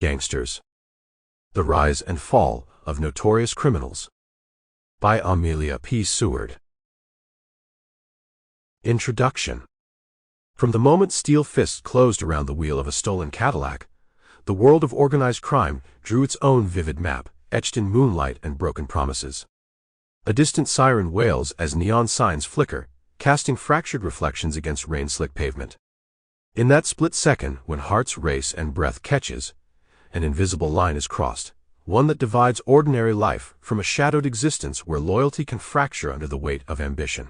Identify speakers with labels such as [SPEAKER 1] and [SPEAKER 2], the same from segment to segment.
[SPEAKER 1] Gangsters. The Rise and Fall of Notorious Criminals. By Amilia P. Seward. Introduction. From the moment steel fists closed around the wheel of a stolen Cadillac, the world of organized crime drew its own vivid map, etched in moonlight and broken promises. A distant siren wails as neon signs flicker, casting fractured reflections against rain-slick pavement. In that split second, when hearts race and breath catches, an invisible line is crossed, one that divides ordinary life from a shadowed existence where loyalty can fracture under the weight of ambition.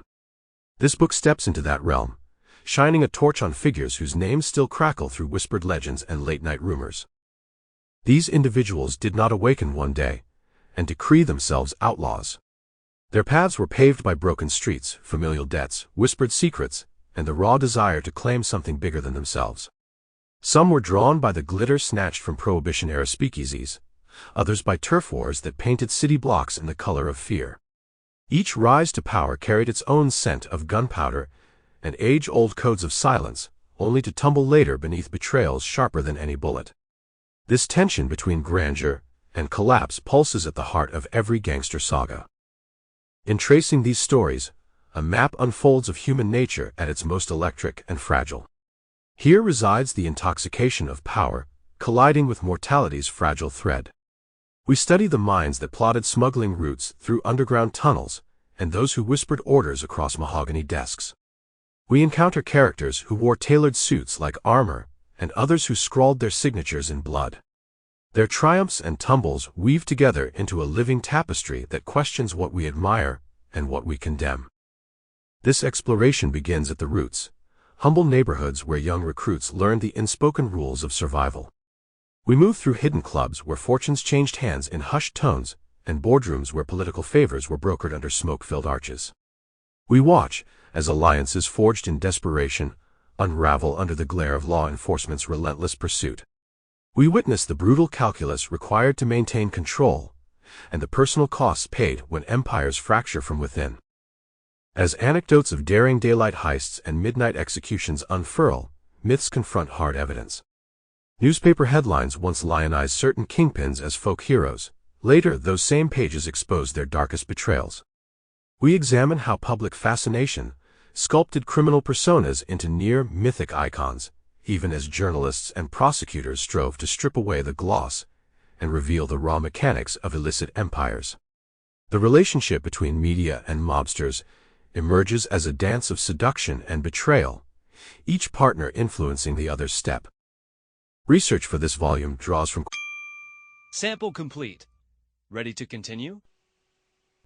[SPEAKER 1] This book steps into that realm, shining a torch on figures whose names still crackle through whispered legends and late-night rumors. These individuals did not awaken one day and decree themselves outlaws. Their paths were paved by broken streets, familial debts, whispered secrets, and the raw desire to claim something bigger than themselves. Some were drawn by the glitter snatched from Prohibition-era speakeasies, others by turf wars that painted city blocks in the color of fear. Each rise to power carried its own scent of gunpowder and age-old codes of silence, only to tumble later beneath betrayals sharper than any bullet. This tension between grandeur and collapse pulses at the heart of every gangster saga. In tracing these stories, a map unfolds of human nature at its most electric and fragile. Here resides the intoxication of power, colliding with mortality's fragile thread. We study the minds that plotted smuggling routes through underground tunnels, and those who whispered orders across mahogany desks. We encounter characters who wore tailored suits like armor, and others who scrawled their signatures in blood. Their triumphs and tumbles weave together into a living tapestry that questions what we admire and what we condemn. This exploration begins at the roots, humble neighborhoods where young recruits learned the unspoken rules of survival. We move through hidden clubs where fortunes changed hands in hushed tones, and boardrooms where political favors were brokered under smoke-filled arches. We watch as alliances forged in desperation unravel under the glare of law enforcement's relentless pursuit. We witness the brutal calculus required to maintain control, and the personal costs paid when empires fracture from within. As anecdotes of daring daylight heists and midnight executions unfurl, myths confront hard evidence. Newspaper headlines once lionized certain kingpins as folk heroes. Later, those same pages expose their darkest betrayals. We examine how public fascination sculpted criminal personas into near-mythic icons, even as journalists and prosecutors strove to strip away the gloss and reveal the raw mechanics of illicit empires. The relationship between media and mobsters emerges as a dance of seduction and betrayal, each partner influencing the other's step. Research for this volume draws from
[SPEAKER 2] Sample complete. Ready to continue?